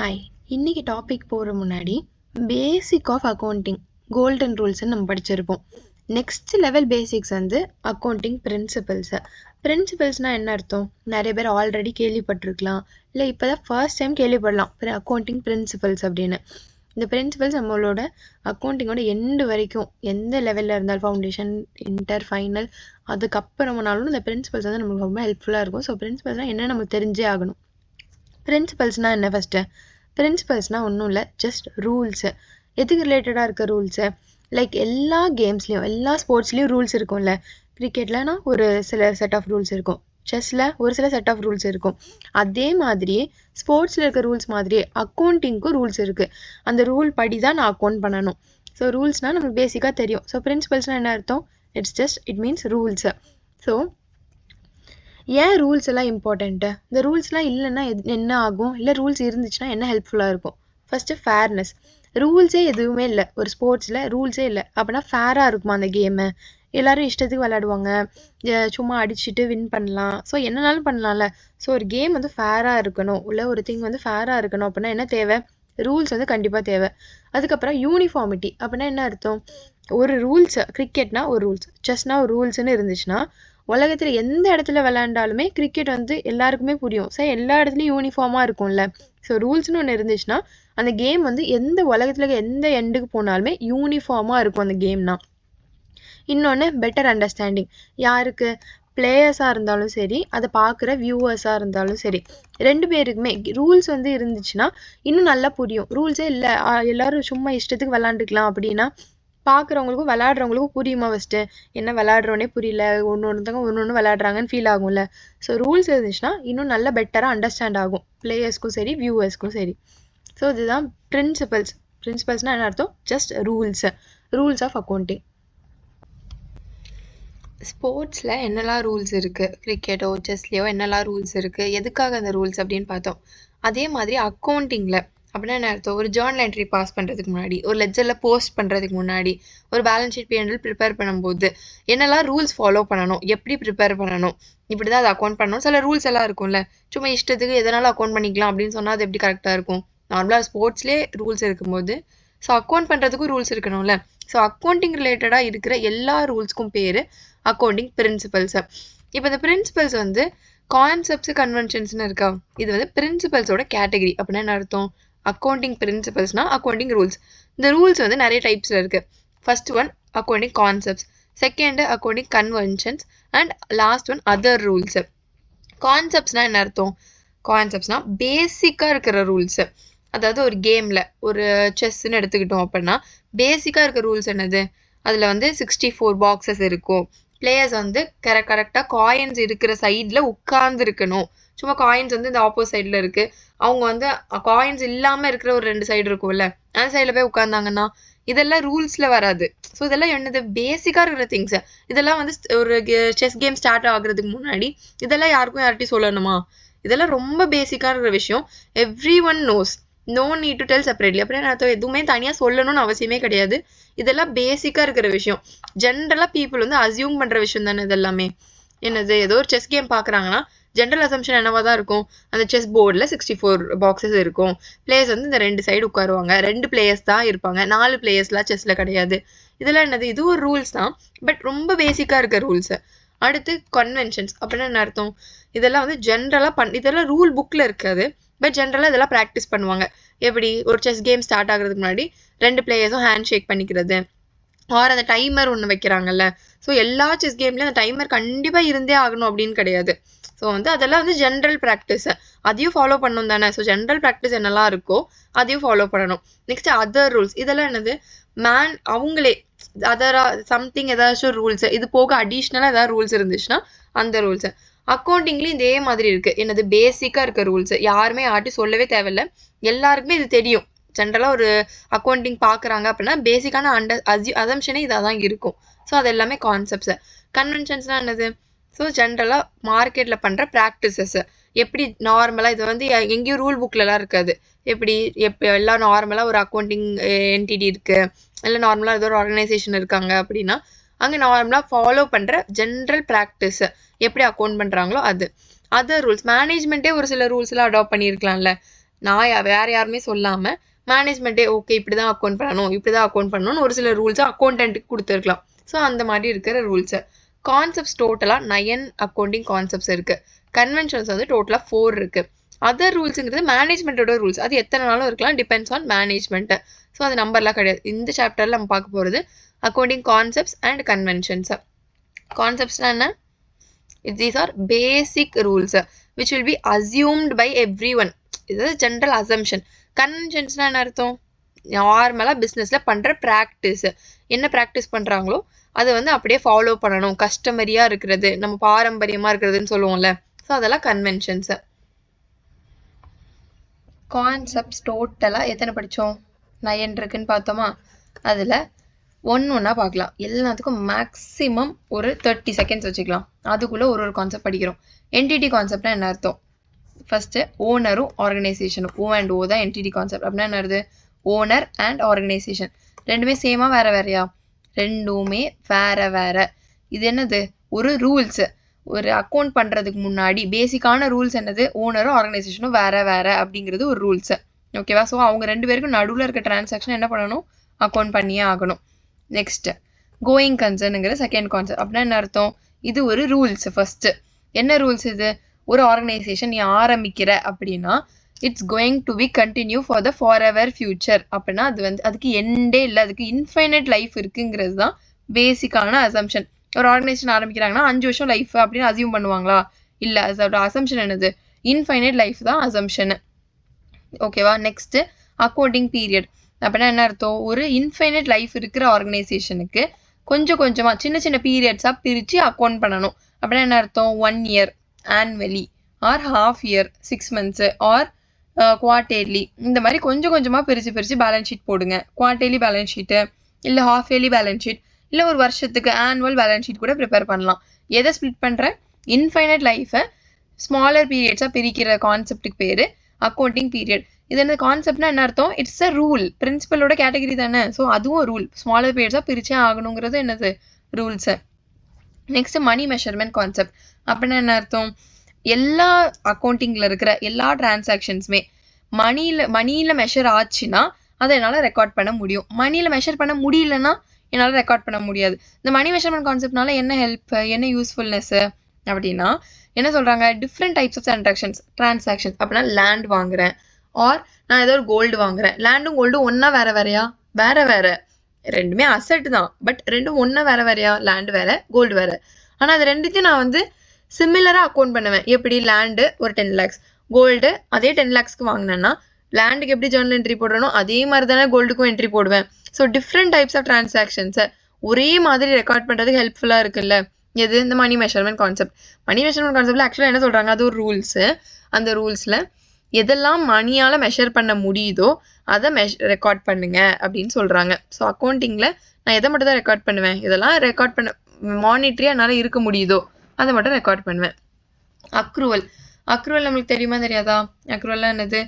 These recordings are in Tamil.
ஹாய், இன்னைக்கு டாபிக் போகிற முன்னாடி பேசிக் ஆஃப் அக்கௌண்டிங் கோல்டன் ரூல்ஸ்ன்னு நம்ம படிச்சிருப்போம். நெக்ஸ்ட் லெவல் பேசிக்ஸ் வந்து அக்கௌண்டிங் பிரின்சிபல்ஸ்னால் என்ன அர்த்தம்? நிறைய பேர் ஆல்ரெடி கேள்விப்பட்டிருக்கலாம், இல்லை இப்போ தான் ஃபர்ஸ்ட் டைம் கேள்விப்படலாம் அக்கௌண்டிங் பிரின்சிபல்ஸ் அப்படின்னு. இந்த பிரின்சிபல்ஸ் நம்மளோட அக்கௌண்டிங்கோட எண்டு வரைக்கும் எந்த லெவலில் இருந்தாலும் ஃபவுண்டேஷன், இன்டர், ஃபைனல், அதுக்கப்புறமானாலும் இந்த பிரின்சிபல்ஸ் வந்து நம்மளுக்கு ரொம்ப ஹெல்ப்ஃபுல்லாக இருக்கும். ஸோ பிரின்சிபல்ஸ்னால் என்ன நம்ம தெரிஞ்சே ஆகணும். பிரின்சிபல்ஸ்னால் என்ன? ஃபஸ்ட்டு பிரின்சிபல்ஸ்னால் ஒன்றும் இல்லை, ஜஸ்ட் ரூல்ஸு. எதுக்கு ரிலேட்டடாக இருக்க ரூல்ஸு? லைக் எல்லா கேம்ஸ்லேயும் எல்லா ஸ்போர்ட்ஸ்லேயும் ரூல்ஸ் இருக்கும்ல. கிரிக்கெட்லனா ஒரு சில செட் ஆஃப் ரூல்ஸ் இருக்கும், செஸ்ஸில் ஒரு சில செட் ஆஃப் ரூல்ஸ் இருக்கும். அதே மாதிரியே ஸ்போர்ட்ஸில் இருக்க ரூல்ஸ் மாதிரியே அக்கௌண்டிங்க்கும் ரூல்ஸ் இருக்குது. அந்த ரூல் படி தான் நான் அக்கௌண்ட் பண்ணணும். ஸோ ரூல்ஸ்னால் நமக்கு பேசிக்காக தெரியும். ஸோ பிரின்சிபல்ஸ்னால் என்ன அர்த்தம்? It means rules. ஸோ ஏன் ரூல்ஸ் எல்லாம் இம்பார்ட்டண்ட்டு? இந்த ரூல்ஸ்லாம் இல்லைன்னா என்ன ஆகும், இல்லை ரூல்ஸ் இருந்துச்சுன்னா என்ன ஹெல்ப்ஃபுல்லாக இருக்கும்? First fairness. ரூல்ஸே எதுவுமே இல்லை, ஒரு ஸ்போர்ட்ஸில் ரூல்ஸே இல்லை அப்படின்னா ஃபேராக இருக்குமா அந்த கேமு? எல்லோரும் இஷ்டத்துக்கு விளையாடுவாங்க, சும்மா அடிச்சுட்டு வின் பண்ணலாம், ஸோ என்னன்னாலும் பண்ணலாம்ல. ஸோ ஒரு கேம் வந்து ஃபேராக இருக்கணும், இல்லை ஒரு திங் வந்து ஃபேராக இருக்கணும் அப்படின்னா என்ன தேவை? ரூல்ஸ் வந்து கண்டிப்பாக தேவை. அதுக்கப்புறம் யூனிஃபார்மிட்டி அப்படின்னா என்ன அர்த்தம்? ஒரு ரூல்ஸ், கிரிக்கெட்னா ஒரு ரூல்ஸ், செஸ்னா ஒரு ரூல்ஸ்ன்னு இருந்துச்சுன்னா உலகத்தில் எந்த இடத்துல விளையாண்டாலுமே கிரிக்கெட் வந்து எல்லாருக்குமே புரியும். ஸோ எல்லா இடத்துலையும் யூனிஃபார்மாக இருக்கும்ல. ஸோ ரூல்ஸ்னு ஒன்று இருந்துச்சுன்னா அந்த கேம் வந்து எந்த உலகத்தில் எந்த எண்டுக்கு போனாலுமே யூனிஃபார்மாக இருக்கும் அந்த கேம்னா. இன்னொன்று பெட்டர் அண்டர்ஸ்டாண்டிங். யாருக்கு? பிளேயர்ஸாக இருந்தாலும் சரி, அதை பார்க்குற வியூவர்ஸாக இருந்தாலும் சரி, ரெண்டு பேருக்குமே ரூல்ஸ் வந்து இருந்துச்சுன்னா இன்னும் நல்லா புரியும். ரூல்ஸே இல்லை, எல்லோரும் சும்மா இஷ்டத்துக்கு விளாண்டுக்கலாம் அப்படின்னா பார்க்குறவங்களுக்கும் விளையாடுறவங்களுக்கும் புரியுமா? ஃபஸ்ட்டு என்ன விளையாடுறோன்னே புரியல, ஒன்று விளையாடுறாங்கன்னு ஃபீல் ஆகும்ல. ஸோ ரூல்ஸ் இருந்துச்சுன்னா இன்னும் நல்லா பெட்டராக அண்டர்ஸ்டாண்ட் ஆகும் பிளேயர்ஸ்க்கும் சரி, வியூவர்ஸ்க்கும் சரி. ஸோ இதுதான் பிரின்சிபல்ஸ்னால் என்ன அர்த்தம்? Just rules of accounting. ஸ்போர்ட்ஸில் என்னெல்லாம் ரூல்ஸ் இருக்குது, கிரிக்கெட்டோ செஸ்லேயோ என்னெல்லாம் ரூல்ஸ் இருக்குது, எதுக்காக அந்த ரூல்ஸ் அப்படின்னு பார்த்தோம். அதே மாதிரி அக்கௌண்டிங்கில் அப்படின்னா என்ன அர்த்தம்? ஒரு ஜேர்னல் என்ட்ரி பாஸ் பண்ணுறதுக்கு முன்னாடி, ஒரு லெட்ஜரில் போஸ்ட் பண்ணுறதுக்கு முன்னாடி, ஒரு பேலன்ஸ் ஷீட் P&L ப்ரிப்பேர் பண்ணும்போது என்னெல்லாம் ரூல்ஸ் ஃபாலோ பண்ணணும், எப்படி ப்ரிப்பேர் பண்ணணும், இப்படி தான் அதை அக்கௌண்ட் பண்ணணும். சில ரூல்ஸ் எல்லாம் இருக்கும்ல, சும்மா இஷ்டத்துக்கு எதனாலும் அக்கௌண்ட் பண்ணிக்கலாம் அப்படின்னு சொன்னால் அது எப்படி கரெக்டாக இருக்கும்? நார்மலாக ஸ்போர்ட்ஸ்லேயே ரூல்ஸ் இருக்கும்போது ஸோ அக்கௌண்ட் பண்ணுறதுக்கும் ரூல்ஸ் இருக்கணும்ல. ஸோ அக்கௌண்டிங் ரிலேட்டடாக இருக்கிற எல்லா ரூல்ஸ்க்கும் பேர் அக்கௌண்டிங் பிரின்சிபல்ஸை. இப்போ இந்த பிரின்சிபல்ஸ் வந்து கான்செப்ட்ஸ், கன்வென்ஷன்ஸ்னு இருக்கா, இது வந்து பிரின்சிபல்ஸோட கேட்டகரி. அப்படின்னா என்ன அர்த்தம்? அக்கௌண்டிங் பிரின்சிபல்ஸ்னா அக்கௌண்டிங் ரூல்ஸ். இந்த ரூல்ஸ் வந்து நிறைய டைப்ஸில் இருக்குது. First one accounting concepts, second accounting conventions, and last one other rules. கான்செப்ட்ஸ்னால் என்ன அர்த்தம்? கான்செப்ட்ஸ்னால் பேசிக்காக இருக்கிற ரூல்ஸு. அதாவது ஒரு கேமில் ஒரு செஸ்ன்னு எடுத்துக்கிட்டோம் அப்படின்னா பேசிக்காக இருக்கிற ரூல்ஸ் என்னது? அதில் வந்து 64 பாக்ஸஸ் இருக்கும். பிளேயர்ஸ் வந்து கரெக்டாக காயின்ஸ் இருக்கிற சைடில் உட்கார்ந்து இருக்கணும். சும்மா காயின்ஸ் வந்து இந்த ஆப்போசிட் சைடில் இருக்குது, அவங்க வந்து காயின்ஸ் இல்லாமல் இருக்கிற ஒரு 2 சைடு இருக்கும்ல, அந்த சைடில் போய் உட்காந்தாங்கன்னா இதெல்லாம் ரூல்ஸில் வராது. ஸோ இதெல்லாம் என்னது? பேசிக்காக இருக்கிற திங்ஸு. இதெல்லாம் வந்து ஒரு செஸ் கேம் ஸ்டார்ட் ஆகுறதுக்கு முன்னாடி இதெல்லாம் யார்கிட்டையும் சொல்லணுமா? இதெல்லாம் ரொம்ப பேசிக்காக இருக்கிற விஷயம். Everyone knows, no need to tell separately. அப்புறம் நான் எதுவுமே தனியாக சொல்லணும்னு அவசியமே கிடையாது. இதெல்லாம் பேசிக்காக இருக்கிற விஷயம். ஜென்ரலாக பீப்புள் வந்து அசியூம் பண்ணுற விஷயம் தானே இதெல்லாமே. என்னது? ஏதோ ஒரு செஸ் கேம் பார்க்குறாங்கன்னா ஜென்ரல் அசம்ஷன் என்னவா தான் இருக்கும்? அந்த செஸ் போர்டில் 64 பாக்ஸஸ் இருக்கும், பிளேயர்ஸ் வந்து இந்த 2 சைடு உட்காருவாங்க, 2 பிளேயர்ஸ் தான் இருப்பாங்க, 4 பிளேயர்ஸ்லாம் செஸ்ஸில் கிடையாது. இதெல்லாம் என்னது? இது ஒரு ரூல்ஸ் தான், பட் ரொம்ப பேசிக்காக இருக்க ரூல்ஸு. அடுத்து கன்வென்ஷன்ஸ் அப்படின்னா என்ன அர்த்தம்? இதெல்லாம் வந்து ஜென்ரலாக இதெல்லாம் ரூல் புக்கில் இருக்காது, பட் ஜென்ரலாக இதெல்லாம் ப்ராக்டிஸ் பண்ணுவாங்க. எப்படி? ஒரு செஸ் கேம் ஸ்டார்ட் ஆகிறதுக்கு முன்னாடி 2 பிளேயர்ஸும் ஹேண்ட் ஷேக் பண்ணிக்கிறது, ஆர் அந்த டைமர் ஒன்று வைக்கிறாங்கல்ல. ஸோ எல்லா செஸ் கேம்லேயும் அந்த டைமர் கண்டிப்பாக இருந்தே ஆகணும் அப்படின்னு கிடையாது. ஸோ வந்து அதெல்லாம் வந்து ஜென்ரல் ப்ராக்டிஸ், அதையும் ஃபாலோ பண்ணணும் தானே. ஸோ ஜென்ரல் ப்ராக்டிஸ் என்னெல்லாம் இருக்கோ அதையும் ஃபாலோ பண்ணணும். Next other rules. இதெல்லாம் என்னது? அவங்களே சம்திங் ஏதாச்சும் ரூல்ஸ், இது போக அடிஷ்னலாக ஏதாவது ரூல்ஸ் இருந்துச்சுன்னா அந்த ரூல்ஸு. அக்கௌண்டிங்லேயும் இதே மாதிரி இருக்குது. என்னது? பேசிக்காக இருக்க ரூல்ஸ், யாருமே யார்ட்டும் சொல்லவே தேவையில்லை, எல்லாருக்குமே இது தெரியும். ஜென்ரலாக ஒரு அக்கௌண்டிங் பார்க்குறாங்க அப்படின்னா பேசிக்கான அசம்ஷனே இதாக தான் இருக்கும். ஸோ அது எல்லாமே கான்செப்ட்ஸு. கன்வென்ஷன்ஸ்னால் என்னது? ஸோ ஜென்ரலாக மார்க்கெட்டில் பண்ணுற ப்ராக்டிசஸ்ஸு. எப்படி நார்மலாக இது வந்து எங்கேயும் ரூல் புக்லலாம் இருக்காது. எப்படி எல்லாம் நார்மலாக ஒரு அக்கௌண்டிங் என்டிட்டி இருக்குது, இல்லை நார்மலாக ஏதோ ஒரு ஆர்கனைசேஷன் இருக்காங்க அப்படின்னா அங்கே நார்மலாக ஃபாலோ பண்ணுற ஜென்ரல் ப்ராக்டிஸு எப்படி அக்கௌண்ட் பண்ணுறாங்களோ அது. அதர் ரூல்ஸ், மேனேஜ்மெண்ட்டே ஒரு சில ரூல்ஸ்லாம் அடாப்ட் பண்ணியிருக்கலாம்ல. நான் வேற யாருமே சொல்லாமல் மேனேஜ்மெண்ட்டே ஓகே இப்படி தான் அக்கௌண்ட் பண்ணணும் இப்படி தான் அக்கௌண்ட் பண்ணணும்னு ஒரு சில ரூல்ஸை அக்கௌண்டன்ட்டுக்கு கொடுத்துருக்கலாம். ஸோ அந்த மாதிரி இருக்கிற ரூல்ஸு. கான்செப்ட்ஸ் டோட்டலாக 9 அக்கௌண்டிங் கான்செப்ட்ஸ் இருக்குது. கன்வென்ஷன்ஸ் வந்து டோட்டலாக 4 இருக்குது. அதர் ரூல்ஸுங்கிறது மேனேஜ்மெண்ட்டோட ரூல்ஸ். அது எத்தனை நாளும் இருக்கலாம், டிபெண்ட்ஸ் ஆன் மேனேஜ்மெண்ட்டு. ஸோ அது நம்பர்லாம் கிடையாது. இந்த சாப்டரில் நம்ம பார்க்க போகிறது அக்கௌண்டிங் கான்செப்ட்ஸ் அண்ட் கன்வென்ஷன்ஸு. கான்செப்ட்ஸ்னால் என்ன? These are basic rules which will be assumed by everyone. இது ஜென்ரல் அசம்ஷன். கன்வென்ஷன்ஸ்னால் என்ன அர்த்தம்? நார்மலாக பிஸ்னஸில் பண்ணுற ப்ராக்டிஸ். என்ன ப்ராக்டிஸ் பண்ணுறாங்களோ அதை வந்து அப்படியே ஃபாலோ பண்ணணும், கஸ்டமரியாக இருக்கிறது, நம்ம பாரம்பரியமாக இருக்கிறதுன்னு சொல்லுவோம்ல. ஸோ அதெல்லாம் கன்வென்ஷன்ஸு. கான்செப்ட்ஸ் டோட்டலாக எத்தனை படித்தோம்? 9 இருக்குன்னு பார்த்தோமா? அதில் ஒன்றா பார்க்கலாம். எல்லாத்துக்கும் மேக்ஸிமம் ஒரு 30 செகண்ட்ஸ் வச்சுக்கலாம். அதுக்குள்ளே ஒரு கான்செப்ட் படிக்கிறோம். என்டிட்டி கான்செப்ட்னா என்ன அர்த்தம்? ஃபஸ்ட்டு ஓனரும் ஆர்கனைசேஷனும். ஓ அண்ட் ஓ தான் என்டிட்டி கான்செப்ட். அப்படின்னா என்ன வருது? Owner and organisation. ரெண்டுமே சேமாக வேறு வேறையா? ரெண்டுமே வேறு வேறு. இது என்னது? ஒரு ரூல்ஸு. ஒரு அக்கௌண்ட் பண்ணுறதுக்கு முன்னாடி பேசிக்கான ரூல்ஸ் என்னது? ஓனரும் ஆர்கனைசேஷனும் வேறு வேறு அப்படிங்கிறது ஒரு ரூல்ஸு. ஓகேவா? ஸோ அவங்க 2 பேருக்கும் நடுவில் இருக்க டிரான்சாக்ஷன் என்ன பண்ணணும்? அக்கௌண்ட் பண்ணியே ஆகணும். நெக்ஸ்ட்டு கோயிங் கன்சர்னுங்கிற செகண்ட் கான்செப்ட். அப்படின்னா என்ன அர்த்தம்? இது ஒரு ரூல்ஸ். ஃபஸ்ட்டு என்ன ரூல்ஸ் இது? ஒரு ஆர்கனைசேஷன் நீ ஆரம்பிக்கிற அப்படின்னா it's going to be continue for the forever future. அப்படின்னா அது வந்து அதுக்கு எண்டே இல்லை, அதுக்கு இன்ஃபைனைட் லைஃப் இருக்குங்கிறது தான் பேசிக்கான அசம்ஷன். ஒரு ஆர்கனைசேஷன் ஆரம்பிக்கிறாங்கன்னா 5 வருஷம் லைஃப் அப்படின்னு அசியூம் பண்ணுவாங்களா? இல்லை, அதோட அசம்ஷன் என்னது? இன்ஃபைனைட் லைஃப் தான் அசம்ஷனு. ஓகேவா? Next accounting period. அப்படின்னா என்ன அர்த்தம்? ஒரு இன்ஃபைனைட் லைஃப் இருக்கிற ஆர்கனைசேஷனுக்கு கொஞ்சம் கொஞ்சமாக சின்ன சின்ன பீரியட்ஸாக பிரித்து அக்கௌண்ட் பண்ணணும். அப்படின்னா என்ன அர்த்தம்? 1 year annually, or half year 6 months, or quarterly. இந்த மாதிரி கொஞ்சம் கொஞ்சமாக பிரித்து பேலன்ஸ் ஷீட் போடுங்க. குவார்டர்லி பேலன்ஸ் ஷீட்டு, இல்லை ஹாஃப் இயர்லி பேலன்ஸ் ஷீட், இல்லை ஒரு வருஷத்துக்கு ஆனுவல் பேலன்ஸ் ஷீட் கூட ப்ரிப்பேர் பண்ணலாம். எதை ஸ்ப்ளிட் பண்ணுற? இன்ஃபைனைட் லைஃபை ஸ்மாலர் பீரியட்ஸாக பிரிக்கிற கான்செப்டுக்கு பேர் அக்கௌண்டிங் பீரியட். இது என்ன கான்செப்ட்னா என்ன அர்த்தம்? It's a rule. பிரின்சிபலோட கேட்டகரி தானே. ஸோ அதுவும் ரூல். ஸ்மாலர் பீரியட்ஸாக பிரிச்சே ஆகணுங்கிறது என்னது? Rules. Next money measurement concept. அப்படின்னா என்ன அர்த்தம்? எல்லா அக்கௌண்டிங்கில் இருக்கிற எல்லா டிரான்சாக்ஷன்ஸுமே மணியில் மெஷர் ஆச்சுன்னா அதை என்னால் ரெக்கார்ட் பண்ண முடியும். மணியில் மெஷர் பண்ண முடியலன்னா என்னால் ரெக்கார்ட் பண்ண முடியாது. இந்த மணி மெஷர்மெண்ட் கான்செப்ட்னால என்ன ஹெல்ப், என்ன யூஸ்ஃபுல்னஸ்ஸு அப்படின்னா என்ன சொல்கிறாங்க? Different types of transactions. அப்படின்னா லேண்ட் வாங்குறேன், ஆர் நான் ஏதோ ஒரு கோல்டு வாங்குறேன். லேண்டும் கோல்டும் ஒன்றா வேறு வேறையா? வேறு வேறு. ரெண்டுமே அசெட் தான், பட் ரெண்டும் ஒன்றா வேறு வேறையா? லேண்டு வேறு, கோல்டு வேறு. ஆனால் அது ரெண்டுத்தையும் நான் வந்து சிமிலராக அக்கௌண்ட் பண்ணுவேன். எப்படி? லேண்டு ஒரு 10 lakhs, கோல்டு அதே 10 lakhsக்கு வாங்கினேன்னா லேண்டுக்கு எப்படி ஜேர்னல் என்ட்ரி போடுறனோ அதே மாதிரி தானே கோல்டுக்கும் என்ட்ரி போடுவேன். ஸோ டிஃப்ரெண்ட் டைப்ஸ் ஆஃப் டிரான்சாக்ஷன்ஸை ஒரே மாதிரி ரெக்கார்ட் பண்ணுறதுக்கு ஹெல்ப்ஃபுல்லாக இருக்குல்ல. எது? இந்த மணி மெஷர்மெண்ட் கான்செப்ட். மணி மெஷர்மெண்ட் கான்செப்டில் ஆக்சுவலாக என்ன சொல்கிறாங்க? அது ஒரு ரூல்ஸு. அந்த ரூல்ஸில் எதெல்லாம் மணியால் மெஷர் பண்ண முடியுதோ அதை ரெக்கார்ட் பண்ணுங்க அப்படின்னு சொல்கிறாங்க. ஸோ அக்கௌண்டிங்கில் நான் எதை மட்டும் தான் ரெக்கார்ட் பண்ணுவேன்? இதெல்லாம் ரெக்கார்ட் பண்ண மானிட்டரியாக என்னால் இருக்க முடியுதோ அதை மட்டும் ரெக்கார்ட் பண்ணுவேன். அக்ரூவல். அக்ரூவல் நம்மளுக்கு தெரியுமா தெரியாதா? அக்ரூவல்லாம் என்னது?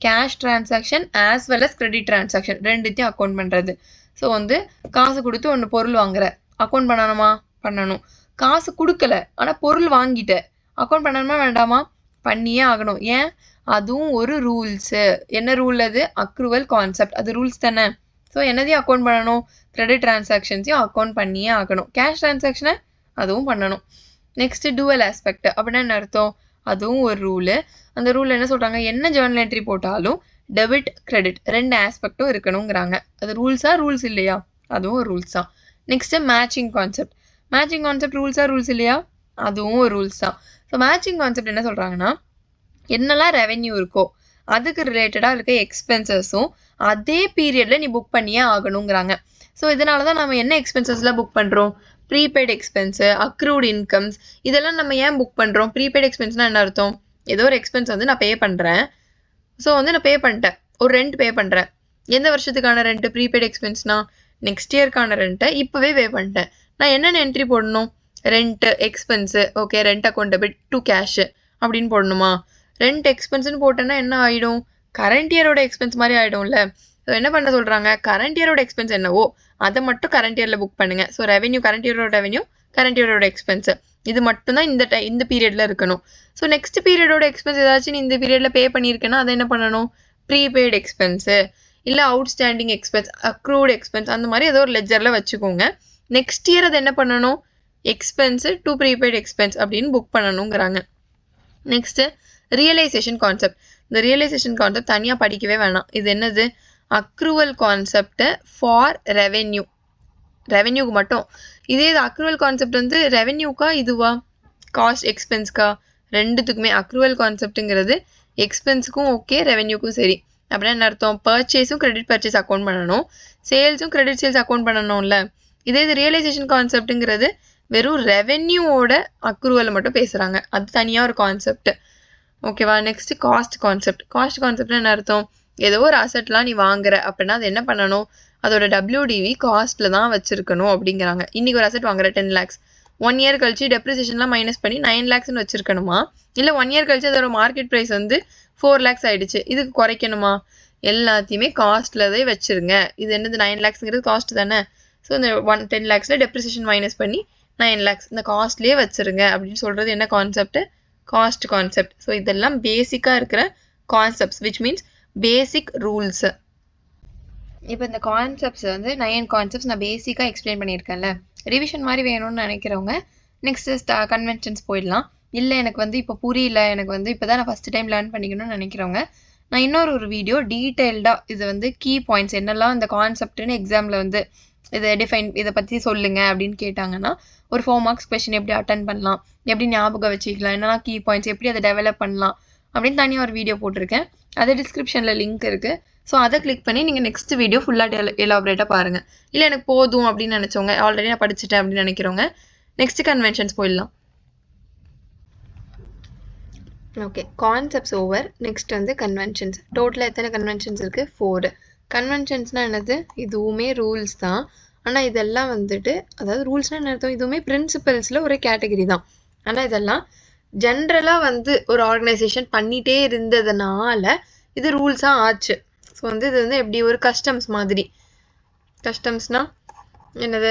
Cash transaction as well as credit transaction ரெண்டுத்தையும் அக்கௌண்ட் பண்ணுறது. ஸோ வந்து காசு கொடுத்து ஒன்று பொருள் வாங்குற, அக்கௌண்ட் பண்ணணுமா? பண்ணணும். காசு கொடுக்கல ஆனால் பொருள் வாங்கிட்ட, அக்கௌண்ட் பண்ணணுமா வேண்டாமா? பண்ணியே ஆகணும். ஏன்? அதுவும் ஒரு ரூல்ஸு. என்ன ரூல் அது? Accrual concept. அது ரூல்ஸ் தானே. ஸோ என்னதையும் அக்கௌண்ட் பண்ணணும்? கிரெடிட் டிரான்சாக்ஷன்ஸையும் அக்கௌண்ட் பண்ணியே ஆகணும். கேஷ் டிரான்சாக்ஷனை அதுவும் பண்ணணும். Next dual aspect. அப்படின்னா என்ன அர்த்தம்? அதுவும் ஒரு ரூலு. அந்த ரூலில் என்ன சொல்கிறாங்க? என்ன ஜேர்னல் என்ட்ரி போட்டாலும் டெபிட் கிரெடிட் 2 ஆஸ்பெக்டும் இருக்கணுங்கிறாங்க. அது ரூல்ஸா? ரூல்ஸ் இல்லையா? அதுவும் ஒரு ரூல்ஸ் தான். Next matching concept. Matching concept ரூல்ஸா? ரூல்ஸ் இல்லையா? அதுவும் ஒரு ரூல்ஸ் தான். ஸோ மேட்சிங் கான்செப்ட் என்ன சொல்கிறாங்கன்னா, என்னெல்லாம் ரெவென்யூ இருக்கோ அதுக்கு ரிலேட்டடாக இருக்க எக்ஸ்பென்சஸும் அதே பீரியடில் நீ புக் பண்ணியே ஆகணுங்கிறாங்க. ஸோ இதனால தான் நம்ம என்ன எக்ஸ்பென்சஸ்லாம் புக் பண்ணுறோம்? ப்ரீபெய்ட் எக்ஸ்பென்ஸு, அக்ரூட் இன்கம்ஸ், இதெல்லாம் நம்ம ஏன் புக் பண்ணுறோம்? ப்ரீபெய்ட் எக்ஸ்பென்ஸ்னால் என்ன அர்த்தம்? ஏதோ ஒரு எக்ஸ்பென்ஸ் வந்து நான் பே பண்ணுறேன். ஸோ வந்து நான் பே பண்ணிட்டேன், ஒரு ரெண்ட் பே பண்ணுறேன். எந்த வருஷத்துக்கான ரெண்ட்டு? ப்ரீபெய்ட் எக்ஸ்பென்ஸ்னால் நெக்ஸ்ட் இயர்க்கான ரெண்ட்டை இப்போவே பே பண்ணிட்டேன். நான் என்னென்ன என்ட்ரி போடணும்? Rent, expense, okay, rent account debit to cash அப்படின்னு போடணுமா? ரெண்ட் எக்ஸ்பென்ஸ்னு போட்டேன்னா என்ன ஆகிடும்? கரண்ட் இயரோட எக்ஸ்பென்ஸ் மாதிரி ஆகிடும்ல. ஸோ என்ன பண்ண சொல்கிறாங்க? கரண்ட் இயரோட எக்ஸ்பென்ஸ் என்னவோ அதை மட்டும் கரண்ட் இயரில் புக் பண்ணுங்கள். ஸோ ரெவென்யூ, கரண்ட் இயரோட ரெவென்யூ, கரண்ட் இயரோட எக்ஸ்பென்ஸு, இது மட்டும்தான் இந்த பீரியடில் இருக்கணும். ஸோ நெக்ஸ்ட் பீரியடோட எக்ஸ்பென்ஸ் ஏதாச்சும் நீ இந்த பீரியடில் பே பண்ணியிருக்கேன்னா அதை என்ன பண்ணணும்? ப்ரீபெய்டு எக்ஸ்பென்ஸு இல்லை அவுட்ஸ்டாண்டிங் எக்ஸ்பென்ஸ், அக்ரூட் எக்ஸ்பென்ஸ், அந்த மாதிரி ஏதோ ஒரு லெஜரில் வச்சுக்கோங்க. நெக்ஸ்ட் இயர் அது என்ன பண்ணணும், எக்ஸ்பென்ஸு டு ப்ரீபெய்டு எக்ஸ்பென்ஸ் அப்படின்னு புக் பண்ணணுங்கிறாங்க. Next realisation concept. இந்த ரியலைசேஷன் கான்செப்ட் தனியாக படிக்கவே வேணாம். இது என்னது, அக்ரூவல் கான்செப்டை ஃபார் ரெவென்யூக்கு மட்டும். இதே இது அக்ரூவல் கான்செப்ட் வந்து ரெவென்யூக்கா இதுவா காஸ்ட் எக்ஸ்பென்ஸ்க்கா, ரெண்டுத்துக்குமே அக்ரூவல் கான்செப்ட்டுங்கிறது எக்ஸ்பென்ஸுக்கும் ஓகே, ரெவென்யூக்கும் சரி. அப்படின்னா என்ன அர்த்தம், பர்ச்சேஸும் கிரெடிட் பர்ச்சேஸ் அக்கௌண்ட் பண்ணணும், சேல்ஸும் கிரெடிட் சேல்ஸ் அக்கௌண்ட் பண்ணணும்ல. இதே இது ரியலைசேஷன் கான்செப்ட்டுங்கிறது வெறும் ரெவென்யூவோட அக்ரூவலை மட்டும் பேசுகிறாங்க, அது தனியாக ஒரு கான்செப்ட். ஓகேவா. Next cost concept. காஸ்ட் கான்செப்ட்னு என்ன அர்த்தம், ஏதோ ஒரு அசெட்லாம் நீ வாங்குற அப்படின்னா அது என்ன பண்ணணும், அதோட WDV காஸ்ட்டில் தான் வச்சுருக்கணும் அப்படிங்கிறாங்க. இன்றைக்கி ஒரு அசெட் வாங்குற 10 lakhs, 1 year கழிச்சு டெப்ரிசியேஷன்லாம் மைனஸ் பண்ணி 9 lakhsன்னு வச்சுருக்கணுமா, இல்லை 1 year கழிச்சு அதோட மார்க்கெட் ப்ரைஸ் வந்து 4 lakhs ஆகிடுச்சு, இதுக்கு குறைக்கணுமா, எல்லாத்தையுமே காஸ்ட்டில் தான் வச்சுருங்க. இது என்னது 9 lakhsங்கிறது காஸ்ட் தானே. ஸோ இந்த 10 lakhsல டெப்ரிசியேஷன் மைனஸ் பண்ணி 9 lakhs இந்த காஸ்ட்லேயே வச்சுருங்க அப்படின்னு சொல்கிறது என்ன கான்செப்ட், காஸ்ட் கான்செப்ட். ஸோ இதெல்லாம் பேசிக்காக இருக்கிற concepts, which means basic rules. இப்போ இந்த கான்செப்ட்ஸ் வந்து 9 கான்செப்ட்ஸ் நான் பேசிக்காக எக்ஸ்பிளைன் பண்ணியிருக்கேன்ல. ரிவிஷன் மாதிரி வேணும்னு நினைக்கிறவங்க நெக்ஸ்ட் கன்வென்ஷன்ஸ் போயிடலாம். இல்லை எனக்கு வந்து இப்போ புரியல, எனக்கு வந்து இப்போ தான் நான் ஃபஸ்ட் டைம் லேர்ன் பண்ணிக்கணும்னு நினைக்கிறவங்க நான் இன்னொரு வீடியோ டீட்டெயில்டாக இது வந்து கீ பாயிண்ட்ஸ் என்னெல்லாம் இந்த கான்செப்ட்னு எக்ஸாமில் வந்து இதை பற்றி சொல்லுங்க அப்படின்னு கேட்டாங்கன்னா ஒரு 4 marks கொஸ்டின் எப்படி அட்டன் பண்ணலாம், எப்படி ஞாபகம் வச்சுக்கலாம், என்னெல்லாம் கீ பாயிண்ட்ஸ், எப்படி அதை டெவலப் பண்ணலாம் அப்படின்னு தனியாக ஒரு வீடியோ போட்டிருக்கேன். அது டிஸ்கிரிப்ஷனில் லிங்க் இருக்குது. ஸோ அதை கிளிக் பண்ணி நீங்கள் நெக்ஸ்ட் வீடியோ ஃபுல்லாக எலாபரேட்டாக பாருங்கள். இல்லை எனக்கு போதும் அப்படின்னு நினச்சவங்க, ஆல்ரெடி நான் படிச்சுட்டேன் அப்படின்னு நினைக்கிறவங்க நெக்ஸ்ட் கன்வென்ஷன்ஸ் போயிடலாம். Okay, concepts over. நெக்ஸ்ட் வந்து கன்வென்ஷன்ஸ். டோட்டலாக எத்தனை கன்வென்ஷன்ஸ் இருக்குது, 4. கன்வென்ஷன்ஸ்னால் என்னது, இதுவுமே ரூல்ஸ் தான். ஆனால் இதெல்லாம் வந்துட்டு, அதாவது ரூல்ஸ்னால் என்ன அர்த்தம், இதுவுமே பிரின்சிபல்ஸில் ஒரு கேட்டகரி தான். ஆனால் இதெல்லாம் ஜென்ரலாக வந்து ஒரு ஆர்கனைசேஷன் பண்ணிகிட்டே இருந்ததுனால இது ரூல்ஸாக ஆச்சு. ஸோ வந்து இது வந்து எப்படி ஒரு கஸ்டம்ஸ் மாதிரி. கஸ்டம்ஸ்னால் என்னது,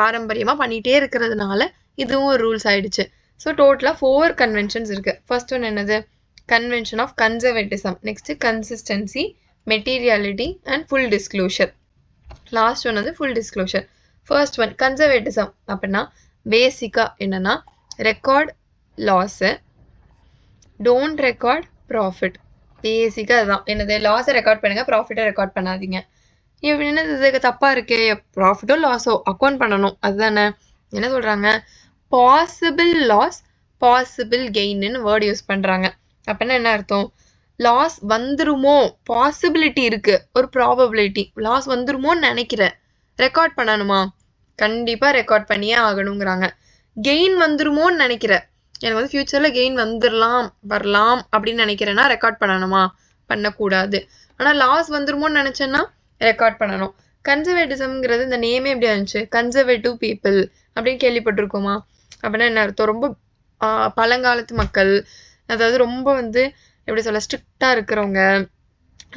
பாரம்பரியமாக பண்ணிகிட்டே இருக்கிறதுனால இதுவும் ஒரு ரூல்ஸ் ஆகிடுச்சு. ஸோ டோட்டலாக 4 கன்வென்ஷன்ஸ் இருக்குது. ஃபர்ஸ்ட் ஒன் என்னது, convention of conservatism. Next consistency, materiality and full disclosure. Last one வந்து full disclosure. First one conservatism அப்படின்னா பேசிக்காக என்னென்னா record loss, don't record profit. பேசிக்காக அதுதான். என்னது, லாஸை ரெக்கார்ட் பண்ணுங்கள், ப்ராஃபிட்டை ரெக்கார்ட் பண்ணாதீங்க. இப்படி என்னது இதுக்கு தப்பாக இருக்கே, ப்ராஃபிட்டோ லாஸோ அக்கௌண்ட் பண்ணணும், அதுதானே. என்ன சொல்கிறாங்க, பாசிபிள் லாஸ் பாசிபிள் கெயின்னு வேர்டு யூஸ் பண்ணுறாங்க. அப்படின்னா என்ன அர்த்தம், லாஸ் வந்துருமோ, பாசிபிலிட்டி இருக்குது, ஒரு ப்ராபபிலிட்டி, லாஸ் வந்துருமோன்னு நினைக்கிறேன், ரெக்கார்ட் பண்ணணுமா, கண்டிப்பாக ரெக்கார்ட் பண்ணியே ஆகணுங்கிறாங்க. கெயின் வந்துருமோன்னு நினைக்கிறேன், எனக்கு வந்து ஃப்யூச்சரில் கெயின் வரலாம் அப்படின்னு நினைக்கிறேன்னா ரெக்கார்ட் பண்ணணுமா, பண்ணக்கூடாது. ஆனால் லாஸ் வந்துருமோன்னு நினச்சேன்னா ரெக்கார்ட் பண்ணணும். கன்சர்வேட்டிசம்ங்கிறது இந்த நேமே எப்படி இருந்துச்சு, கன்சர்வேட்டிவ் பீப்புள் அப்படின்னு கேள்விப்பட்டிருக்கோமா. அப்படின்னா என்ன அர்த்தம், ரொம்ப பழங்காலத்து மக்கள், அதாவது ரொம்ப வந்து எப்படி சொல்ல, ஸ்ட்ரிக்டாக இருக்கிறவங்க,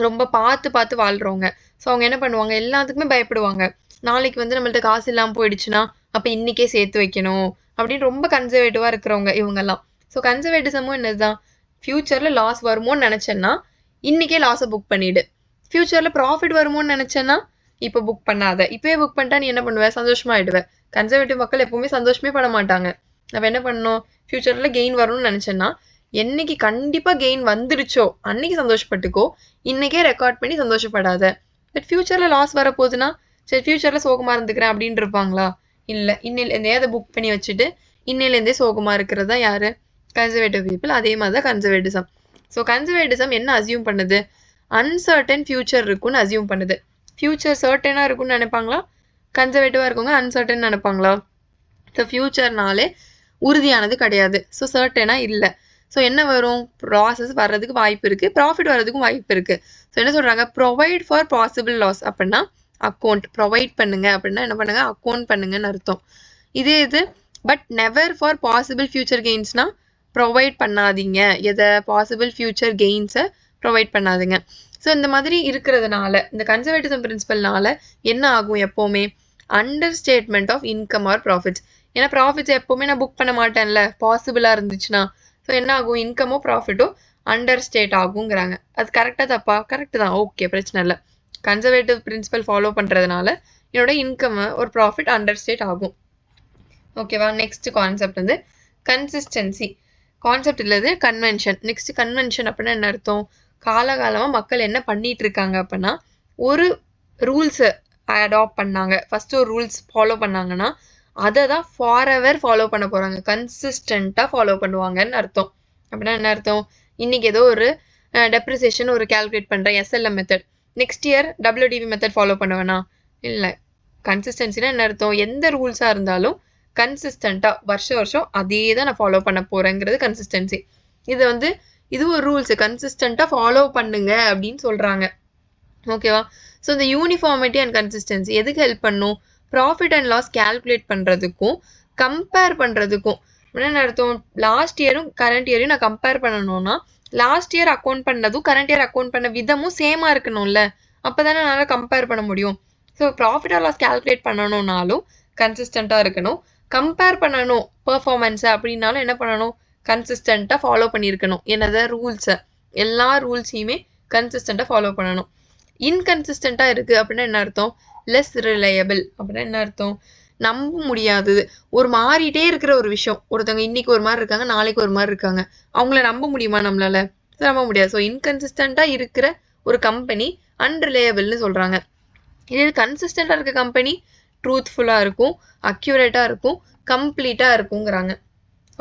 ரொம்ப பார்த்து வாழ்கிறவங்க. ஸோ அவங்க என்ன பண்ணுவாங்க, எல்லாத்துக்குமே பயப்படுவாங்க. நாளைக்கு வந்து நம்மள்ட்ட காசு இல்லாமல் போயிடுச்சுன்னா அப்போ இன்றைக்கே சேர்த்து வைக்கணும் அப்படின்னு ரொம்ப கன்சர்வேட்டிவாக இருக்கிறவங்க இவங்கெல்லாம். ஸோ கன்சர்வேட்டிசமும் என்னது தான், ஃப்யூச்சரில் லாஸ் வருமோன்னு நினச்சேன்னா இன்றைக்கே லாஸை புக் பண்ணிவிடு, ஃப்யூச்சரில் ப்ராஃபிட் வருமோன்னு நினச்சேன்னா இப்போ புக் பண்ணாத, இப்போயே புக் பண்ணிட்டா நீ என்ன பண்ணுவேன், சந்தோஷமாகிடுவேன். கன்சர்வேட்டிவ் மக்கள் எப்போவுமே சந்தோஷமே பண்ண மாட்டாங்க. நம்ம என்ன பண்ணணும், ஃப்யூச்சரில் கெயின் வரணும்னு நினச்சேன்னா என்னைக்கு கண்டிப்பாக கெயின் வந்துடுச்சோ அன்னைக்கு சந்தோஷப்பட்டுக்கோ, இன்றைக்கே ரெக்கார்ட் பண்ணி சந்தோஷப்படாத. பட் ஃப்யூச்சரில் லாஸ் வரப்போகுதுன்னா சரி ஃப்யூச்சரில் சோகமாக இருந்துக்கிறேன் அப்படின்னு இருப்பாங்களா, இல்லை. இன்னிலேருந்தே அதை புக் பண்ணி வச்சுட்டு இன்னிலேருந்தே சோகமாக இருக்கிறது தான் யார், கன்சர்வேட்டிவ் பீப்புள். அதே மாதிரி தான் கன்சர்வேட்டிசம். ஸோ கன்சர்வேட்டிசம் என்ன அசியூம் பண்ணுது, அன்சர்டன் ஃப்யூச்சர் இருக்குன்னு அசியூம் பண்ணுது. ஃப்யூச்சர் சர்டனாக இருக்குன்னு நினைப்பாங்களா, கன்சர்வேட்டிவாக இருக்கவங்க அன்சர்டன் நினைப்பாங்களா. ஸோ ஃப்யூச்சர்னாலே உறுதியானது கிடையாது, ஸோ சர்டனாக இல்லை. ஸோ என்ன வரும், லாஸஸ் வர்றதுக்கு வாய்ப்பு இருக்குது, ப்ராஃபிட் வர்றதுக்கும் வாய்ப்பு இருக்குது. ஸோ என்ன சொல்கிறாங்க, ப்ரொவைட் ஃபார் பாசிபிள் லாஸ் அப்படின்னா அக்கௌண்ட் ப்ரொவைட் பண்ணுங்க, அப்படின்னா என்ன பண்ணுங்க, அக்கௌண்ட் பண்ணுங்கன்னு அர்த்தம். இதே இது but never for possible future கெயின்ஸ்னா ப்ரொவைட் பண்ணாதீங்க, எதை பாசிபிள் ஃபியூச்சர் கெயின்ஸை ப்ரொவைட் பண்ணாதீங்க. ஸோ இந்த மாதிரி இருக்கிறதுனால இந்த கன்சர்வேட்டிசம் பிரின்சிபல்னால என்ன ஆகும், எப்போவுமே under statement of income or profits. ஏன்னா ப்ராஃபிட்ஸ் எப்போவுமே நான் புக் பண்ண மாட்டேன்ல பாசிபிளாக இருந்துச்சுன்னா. ஸோ என்ன ஆகும், இன்கமோ ப்ராஃபிட்டோ அண்டர் ஸ்டேட் ஆகுங்கிறாங்க. அது கரெக்டா தப்பா? கரெக்ட் தான். ஓகே, பிரச்சனை இல்லை. கன்சர்வேட்டிவ் பிரின்சிபல் ஃபாலோ பண்றதுனால என்னோட இன்கம் ஒரு ப்ராஃபிட் அண்டர் ஸ்டேட் ஆகும். ஓகேவா? நெக்ஸ்ட் கான்செப்ட் வந்து கன்சிஸ்டன்சி. கான்செப்ட் இல்லது கன்வென்ஷன். நெக்ஸ்ட் கன்வென்ஷன் அப்படின்னா என்ன அர்த்தம்? காலகாலமாக மக்கள் என்ன பண்ணிட்டு இருக்காங்க அப்படின்னா, ஒரு ரூல்ஸை அடாப்ட் பண்ணாங்க. ஃபர்ஸ்ட் ஒரு ரூல்ஸ் ஃபாலோ பண்ணாங்கன்னா அதை தான் ஃபாரெவர் ஃபாலோ பண்ண போகிறாங்க. கன்சிஸ்டண்ட்டாக ஃபாலோ பண்ணுவாங்கன்னு அர்த்தம். அப்படின்னா என்ன அர்த்தம்? இன்னைக்கு ஏதோ ஒரு டெப்ரிசியேஷன் ஒரு கால்குலேட் பண்ணுறேன், SLM method. Next year WDV method follow பண்ணுவேனா? இல்லை. கன்சிஸ்டன்சினா என்ன அர்த்தம்? எந்த ரூல்ஸாக இருந்தாலும் கன்சிஸ்டண்ட்டாக வருஷம் அதே தான் நான் ஃபாலோ பண்ண போகிறேங்கிறது கன்சிஸ்டன்சி. இது வந்து இது ஒரு ரூல்ஸ், கன்சிஸ்டண்ட்டாக ஃபாலோ பண்ணுங்க அப்படின்னு சொல்கிறாங்க. ஓகேவா? ஸோ இந்த யூனிஃபார்மிட்டி அண்ட் கன்சிஸ்டன்சி எதுக்கு ஹெல்ப் பண்ணும்? ப்ராஃபிட் அண்ட் லாஸ் கேல்குலேட் பண்ணுறதுக்கும் கம்பேர் பண்ணுறதுக்கும். என்ன அர்த்தம்? லாஸ்ட் இயரும் கரண்ட் இயரையும் நான் கம்பேர் பண்ணணும்னா லாஸ்ட் இயர் அக்கௌண்ட் பண்ணதும் கரண்ட் இயர் அக்கௌண்ட் பண்ண விதமும் சேமாக இருக்கணும்ல. அப்போ தானே என்னால் கம்பேர் பண்ண முடியும். So profit and loss calculate பண்ணணும்னாலும் கன்சிஸ்டண்ட்டாக இருக்கணும். கம்பேர் பண்ணணும் பெர்ஃபார்மன்ஸை அப்படின்னாலும் என்ன பண்ணணும்? கன்சிஸ்டண்ட்டாக ஃபாலோ பண்ணியிருக்கணும். என்னது? ரூல்ஸை. எல்லா ரூல்ஸையுமே கன்சிஸ்டண்ட்டாக ஃபாலோ பண்ணணும். இன்கன்சிஸ்டண்ட்டாக இருக்குது அப்படின்னா என்ன அர்த்தம்? லெஸ் ரிலையபிள் அப்படின்னா என்ன அர்த்தம்? நம்ப முடியாதது. ஒரு மாறிட்டே இருக்கிற ஒரு விஷயம். ஒருத்தவங்க இன்னைக்கு ஒரு மாதிரி இருக்காங்க, நாளைக்கு ஒரு மாதிரி இருக்காங்க. அவங்கள நம்ப முடியுமா நம்மளால? நம்ப முடியாது. ஸோ இன்கன்சிஸ்டண்ட்டாக இருக்கிற ஒரு கம்பெனி அன்ரிலையபிள்னு சொல்கிறாங்க. இது கன்சிஸ்டண்ட்டாக இருக்க கம்பெனி ட்ரூத்ஃபுல்லாக இருக்கும், அக்யூரேட்டாக இருக்கும், கம்ப்ளீட்டாக இருக்குங்கிறாங்க.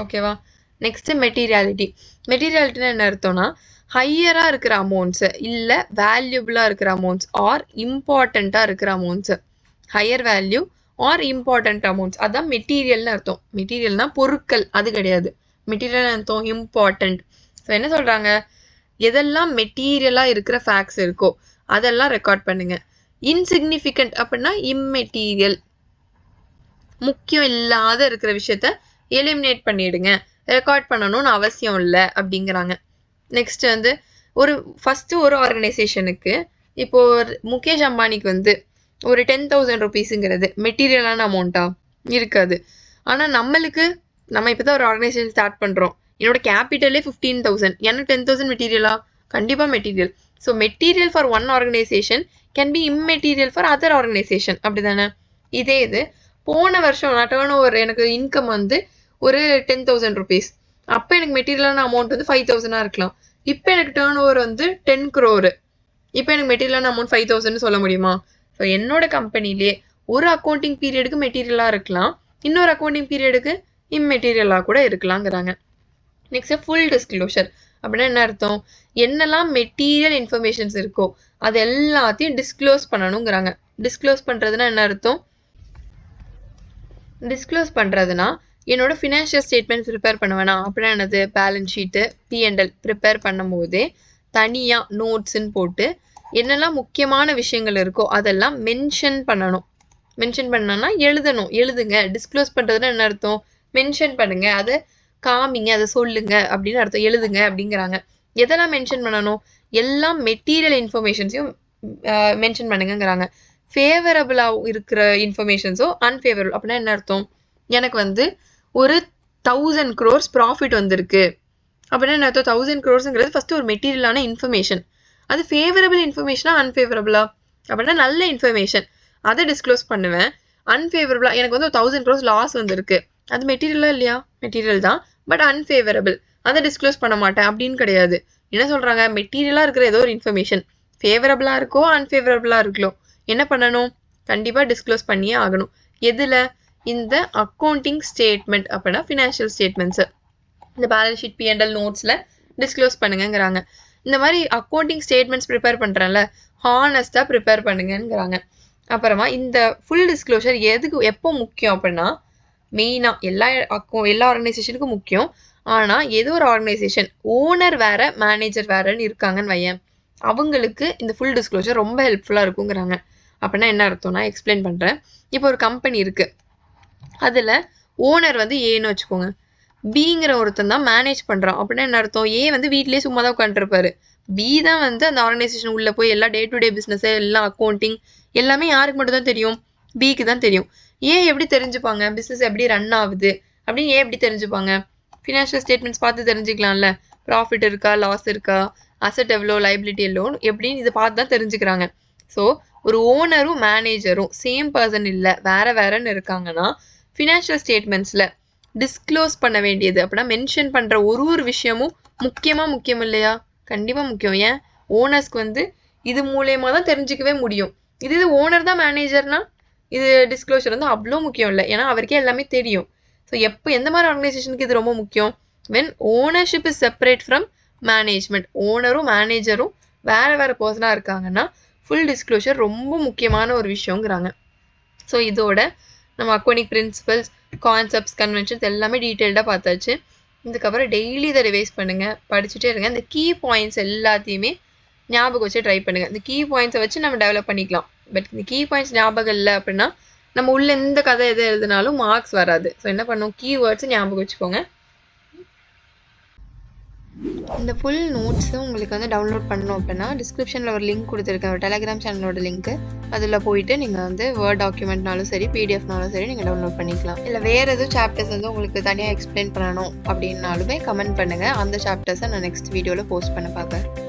ஓகேவா? Next materiality. மெட்டீரியாலிட்டினா என்ன அர்த்தம்னா ஹையராக இருக்கிற அமௌண்ட்ஸு, இல்லை வேல்யூபிளாக இருக்கிற அமௌண்ட்ஸ் ஆர் இம்பார்ட்டண்ட்டாக இருக்கிற amounts. Higher value are important amounts, அதான் மெட்டீரியல்னு அர்த்தம். மெட்டீரியல்னா பொருட்கள், அது கிடையாது. மெட்டீரியல் அர்த்தம் இம்பார்ட்டண்ட். ஸோ என்ன சொல்கிறாங்க? எதெல்லாம் மெட்டீரியலாக இருக்கிற ஃபேக்ட்ஸ் இருக்கோ அதெல்லாம் ரெக்கார்ட் பண்ணுங்க. இன்சிக்னிஃபிகண்ட் அப்படின்னா இம்மெட்டீரியல், முக்கியம் இல்லாத இருக்கிற விஷயத்த எலிமினேட் பண்ணிடுங்க. ரெக்கார்ட் பண்ணணும்னு அவசியம் இல்லை அப்படிங்கிறாங்க. நெக்ஸ்ட் வந்து ஃபஸ்ட்டு ஒரு ஆர்கனைசேஷனுக்கு இப்போ முகேஷ் அம்பானிக்கு வந்து ஒரு 10,000 ருபீஸுங்கிறது மெட்டீரியலான அமௌண்ட்டா? இருக்காது. ஆனால் நம்மளுக்கு நம்ம இப்போ தான் ஒரு ஆர்கனைசேஷன் ஸ்டார்ட் பண்ணுறோம். என்னோட கேபிட்டலே 15,000, எனக்கு 10,000 மெட்டீரியலா? கண்டிப்பாக material. So material for one organisation can be immaterial for other organisation. அப்படி தானே? இதே இது போன வருஷம் நான் டேர்ன் ஓவர் எனக்கு இன்கம் வந்து ஒரு 10,000 ருபீஸ். அப்போ எனக்கு மெட்டீரியலான அமௌண்ட் வந்து 5,000 இருக்கலாம். இப்போ எனக்கு டேர்ன் ஓவர் வந்து 10 crore. இப்போ எனக்கு மெட்டீரியலான அமௌண்ட் 5,000 சொல்ல முடியுமா? ஸோ என்னோட கம்பெனிலே ஒரு அக்கௌண்டிங் பீரியடுக்கு மெட்டீரியலாக இருக்கலாம், இன்னொரு அக்கௌண்டிங் பீரியடுக்கு இம்மெட்டீரியலாக கூட இருக்கலாங்கிறாங்க. நெக்ஸ்ட் ஃபுல் டிஸ்க்ளோஷர் அப்படின்னா என்ன அர்த்தம்? என்னெல்லாம் மெட்டீரியல் இன்ஃபர்மேஷன்ஸ் இருக்கோ அது எல்லாத்தையும் டிஸ்க்ளோஸ் பண்ணணுங்கிறாங்க. டிஸ்க்ளோஸ் பண்ணுறதுனா என்ன அர்த்தம்? டிஸ்க்ளோஸ் பண்ணுறதுனா என்னோட ஃபினான்ஷியல் ஸ்டேட்மெண்ட்ஸ் ப்ரிப்பேர் பண்ணுவேனா? அப்படின்னா என்னது? பேலன்ஸ் ஷீட்டு, P&L ப்ரிப்பேர் பண்ணும் போதே தனியாக நோட்ஸுன்னு போட்டு என்னெல்லாம் முக்கியமான விஷயங்கள் இருக்கோ அதெல்லாம் மென்ஷன் பண்ணணும். மென்ஷன் பண்ணனா எழுதணும். எழுதுங்க. டிஸ்க்ளோஸ் பண்ணுறதுனா என்ன அர்த்தம்? மென்ஷன் பண்ணுங்க, அதை காமிங்க, அதை சொல்லுங்க அப்படின்னு அர்த்தம். எழுதுங்க அப்படிங்கிறாங்க. எதெல்லாம் மென்ஷன் பண்ணணும்? எல்லா மெட்டீரியல் இன்ஃபர்மேஷன்ஸையும் மென்ஷன் பண்ணுங்கிறாங்க. ஃபேவரபுளாக இருக்கிற இன்ஃபர்மேஷன்ஸோ அன்ஃபேவரபிள் அப்படின்னா என்ன அர்த்தம்? எனக்கு வந்து ஒரு 1,000 crores ப்ராஃபிட் வந்திருக்கு அப்படின்னா என்ன அர்த்தம்? 1,000 crores ஃபர்ஸ்ட் ஒரு மெட்டீரியலான இன்ஃபர்மேஷன். அது ஃபேவரபிள் இன்ஃபர்மேஷனா அன்ஃபேவரபிளா? அப்படின்னா நல்ல இன்ஃபர்மேஷன், அதை டிஸ்க்ளோஸ் பண்ணுவேன். அன்ஃபேவரபிளா எனக்கு வந்து 1,000 crores லாஸ் வந்திருக்கு, அது மெட்டீரியலா இல்லையா? மெட்டீரியல் தான், பட் அன்ஃபேவரபிள், அதை டிஸ்க்ளோஸ் பண்ண மாட்டேன் அப்படின்னு கிடையாது. என்ன சொல்கிறாங்க? மெட்டீரியலாக இருக்கிற ஏதோ ஒரு இன்ஃபர்மேஷன் ஃபேவரபிளாக இருக்கோ அன்ஃபேவரபிளாக இருக்கோ என்ன பண்ணணும்? கண்டிப்பாக டிஸ்க்ளோஸ் பண்ணியே ஆகணும். எதில்? இந்த அக்கௌண்டிங் ஸ்டேட்மெண்ட் அப்படின்னா ஃபினான்ஷியல் ஸ்டேட்மெண்ட்ஸு, இந்த பேலன்ஸ் ஷீட், P&L நோட்ஸில் டிஸ்க்ளோஸ் பண்ணுங்கிறாங்க. இந்த மாதிரி அக்கௌண்டிங் ஸ்டேட்மெண்ட்ஸ் ப்ரிப்பேர் பண்ணுறேன்ல, ஹானஸ்ட்டாக ப்ரிப்பேர் பண்ணுங்கிறாங்க. அப்புறமா இந்த ஃபுல் டிஸ்க்ளோஷர் எப்போ முக்கியம் அப்படின்னா, மெயினாக எல்லா ஆர்கனைசேஷனுக்கும் முக்கியம். ஆனால் ஏதோ ஒரு ஆர்கனைசேஷன் ஓனர் வேறு மேனேஜர் வேறுன்னு இருக்காங்கன்னு வையேன், அவங்களுக்கு இந்த ஃபுல் டிஸ்க்ளோஷர் ரொம்ப ஹெல்ப்ஃபுல்லாக இருக்குங்கிறாங்க. அப்படின்னா என்ன அர்த்தம்னா எக்ஸ்பிளைன் பண்ணுறேன். இப்போ ஒரு கம்பெனி இருக்குது, அதில் ஓனர் வந்து ஏன்னு வச்சுக்கோங்க, பிங்கிற ஒருத்தன் தான் மேனேஜ் பண்ணுறான். அப்படின்னா என்ன அர்த்தம்? ஏ வந்து வீட்டிலேயே சும்மா தான் உட்காந்துருப்பாரு, பி தான் வந்து அந்த ஆர்கனைசேஷன் உள்ளே போய் எல்லா டே டு டே பிஸ்னஸ் எல்லாம் அக்கௌண்டிங் எல்லாமே யாருக்கு மட்டும் தான் தெரியும்? பிக்கு தான் தெரியும். ஏன் எப்படி தெரிஞ்சுப்பாங்க பிஸ்னஸ் எப்படி ரன் ஆகுது அப்படின்னு? ஏன் எப்படி தெரிஞ்சுப்பாங்க? ஃபினான்ஷியல் ஸ்டேட்மெண்ட்ஸ் பார்த்து தெரிஞ்சுக்கலாம்ல. ப்ராஃபிட் இருக்கா, லாஸ் இருக்கா, அசெட் எவ்வளோ, லைபிலிட்டி எவ்வளோ எப்படின்னு இதை பார்த்து தான் தெரிஞ்சுக்கிறாங்க. ஸோ ஒரு ஓனரும் மேனேஜரும் சேம் பர்சன் இல்லை, வேறன்னு இருக்காங்கன்னா ஃபினான்ஷியல் ஸ்டேட்மெண்ட்ஸில் டிஸ்க்ளோஸ் பண்ண வேண்டியது அப்படின்னா மென்ஷன் பண்ணுற ஒரு விஷயமும் முக்கியம் இல்லையா? கண்டிப்பாக முக்கியம். ஏன்? ஓனர்ஸ்க்கு இது மூலயமா தான் தெரிஞ்சிக்கவே முடியும். இது ஓனர் தான் மேனேஜர்னா இது டிஸ்க்ளோஷர் அவ்வளோ முக்கியம் இல்லை, ஏன்னா அவருக்கே எல்லாமே தெரியும். ஸோ எந்த மாதிரி ஆர்கனைசேஷனுக்கு இது ரொம்ப முக்கியம்? When ownership is separate from management. ஓனரும் மேனேஜரும் வேறு பர்சனாக இருக்காங்கன்னா ஃபுல் டிஸ்க்ளோஷர் ரொம்ப முக்கியமான ஒரு விஷயங்கிறாங்க. ஸோ இதோட நம்ம அக்கௌண்டிங் பிரின்சிபல்ஸ், கான்செப்ட்ஸ், கன்வென்ஷன்ஸ் எல்லாமே டீட்டெயில்டாக பார்த்தாச்சு. இதுக்கப்புறம் டெய்லி இதை ரிவைஸ் பண்ணுங்கள், படிச்சுட்டே இருங்க. இந்த கீ பாயிண்ட்ஸ் எல்லாத்தையுமே ஞாபகம் வச்சு ட்ரை பண்ணுங்கள். இந்த கீ பாயிண்ட்ஸை வச்சு நம்ம டெவலப் பண்ணிக்கலாம். பட் இந்த கீ பாயிண்ட்ஸ் ஞாபகம் இல்லை அப்படின்னா நம்ம உள்ள எந்த கதை எது எழுதினாலும் மார்க்ஸ் வராது. ஸோ என்ன பண்ணும், கீவேர்ட்ஸை ஞாபகம் வச்சுக்கோங்க. இந்த ஃபுல் நோட்ஸும் உங்களுக்கு டவுன்லோட் பண்ணணும் அப்படின்னா டிஸ்கிரிப்ஷனில் ஒரு லிங்க் கொடுத்துருக்கேன், ஒரு டெலிகிராம் சேனலோட லிங்க்கு. அதில் போயிட்டு நீங்கள் வேர்ட் டாக்குமெண்ட்னாலும் சரி, பிடிஎஃப்னாலும் சரி நீங்கள் டவுன்லோட் பண்ணிக்கலாம். இல்லை வேறு எதுவும் சாப்டர்ஸ் உங்களுக்கு தனியாக எக்ஸ்பிளைன் பண்ணணும் அப்படின்னாலுமே கமெண்ட் பண்ணுங்கள். அந்த சாப்டர்ஸை நான் நெக்ஸ்ட் வீடியோவில் போஸ்ட் பண்ண பார்க்குறேன்.